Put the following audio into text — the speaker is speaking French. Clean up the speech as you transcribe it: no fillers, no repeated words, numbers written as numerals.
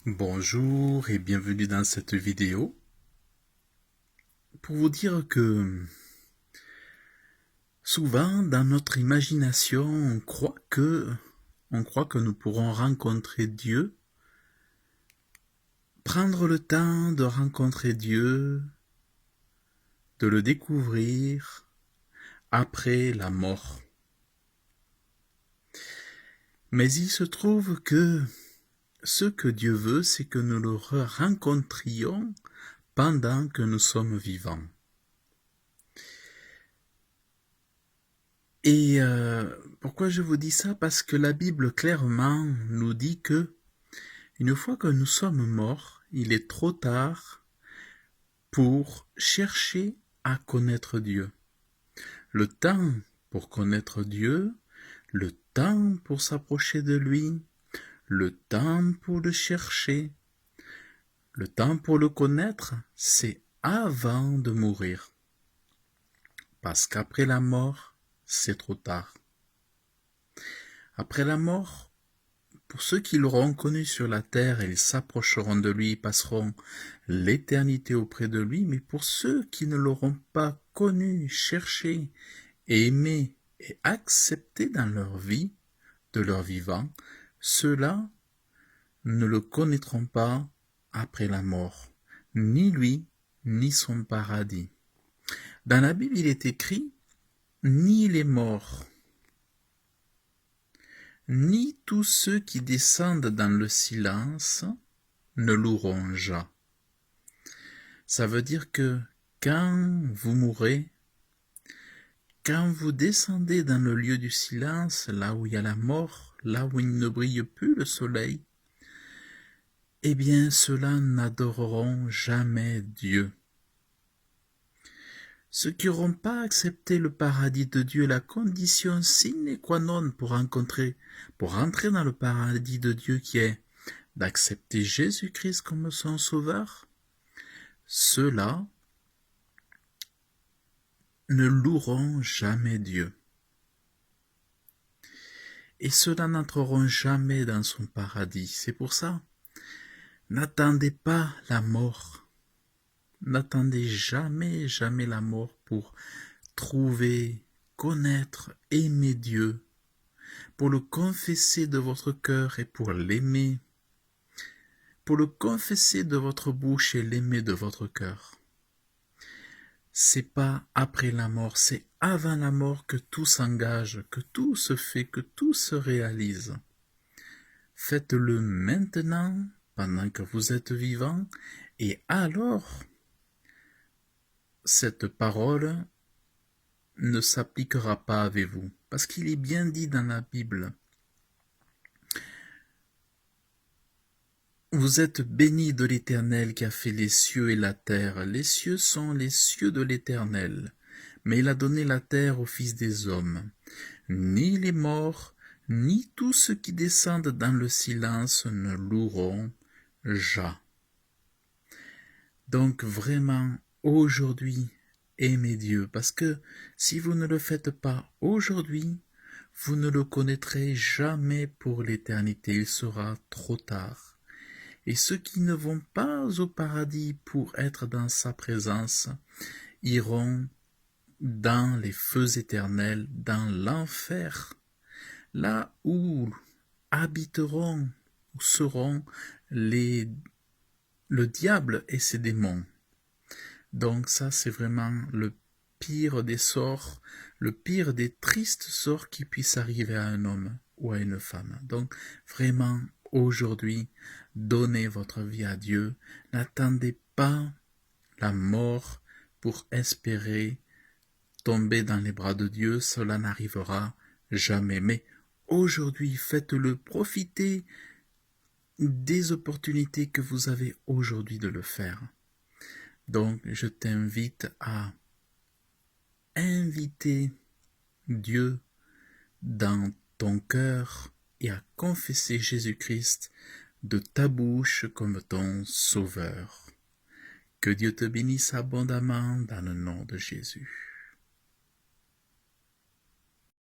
Bonjour et bienvenue dans cette vidéo pour vous dire que souvent dans notre imagination on croit que nous pourrons rencontrer Dieu, prendre le temps de rencontrer Dieu, de le découvrir après la mort. Mais il se trouve que ce que Dieu veut, c'est que nous le rencontrions pendant que nous sommes vivants. Et pourquoi je vous dis ça? Parce que la Bible clairement nous dit que une fois que nous sommes morts, il est trop tard pour chercher à connaître Dieu. Le temps pour connaître Dieu, le temps pour s'approcher de lui, le temps pour le chercher, le temps pour le connaître, c'est avant de mourir. Parce qu'après la mort, c'est trop tard. Après la mort, pour ceux qui l'auront connu sur la terre, ils s'approcheront de lui, passeront l'éternité auprès de lui, mais pour ceux qui ne l'auront pas connu, cherché, aimé et accepté dans leur vie, de leur vivant, ceux-là ne le connaîtront pas après la mort, ni lui, ni son paradis. Dans la Bible, il est écrit, ni les morts, ni tous ceux qui descendent dans le silence ne loueront Jah. Ça veut dire que quand vous mourrez, quand vous descendez dans le lieu du silence, là où il y a la mort, là où il ne brille plus le soleil, eh bien ceux-là n'adoreront jamais Dieu. Ceux qui n'auront pas accepté le paradis de Dieu, la condition sine qua non pour rentrer dans le paradis de Dieu qui est d'accepter Jésus-Christ comme son sauveur, ceux-là ne loueront jamais Dieu. Et ceux-là n'entreront jamais dans son paradis. C'est pour ça, n'attendez pas la mort. N'attendez jamais, jamais la mort pour trouver, connaître, aimer Dieu, pour le confesser de votre cœur et pour l'aimer, pour le confesser de votre bouche et l'aimer de votre cœur. C'est pas après la mort, c'est avant la mort que tout s'engage, que tout se fait, que tout se réalise. Faites-le maintenant, pendant que vous êtes vivant, et alors, cette parole ne s'appliquera pas avec vous, parce qu'il est bien dit dans la Bible. Vous êtes bénis de l'Éternel qui a fait les cieux et la terre. Les cieux sont les cieux de l'Éternel, mais il a donné la terre aux fils des hommes. Ni les morts, ni tous ceux qui descendent dans le silence ne loueront Jah. Donc vraiment, aujourd'hui, aimez Dieu, parce que si vous ne le faites pas aujourd'hui, vous ne le connaîtrez jamais pour l'éternité, il sera trop tard. Et ceux qui ne vont pas au paradis pour être dans sa présence iront dans les feux éternels, dans l'enfer, là où habiteront, où seront le diable et ses démons. Donc ça, c'est vraiment le pire des sorts, le pire des tristes sorts qui puissent arriver à un homme ou à une femme. Donc vraiment, aujourd'hui, donnez votre vie à Dieu. N'attendez pas la mort pour espérer tomber dans les bras de Dieu. Cela n'arrivera jamais. Mais aujourd'hui, faites-le, profitez des opportunités que vous avez aujourd'hui de le faire. Donc, je t'invite à inviter Dieu dans ton cœur et à confesser Jésus-Christ de ta bouche comme ton sauveur. Que Dieu te bénisse abondamment dans le nom de Jésus.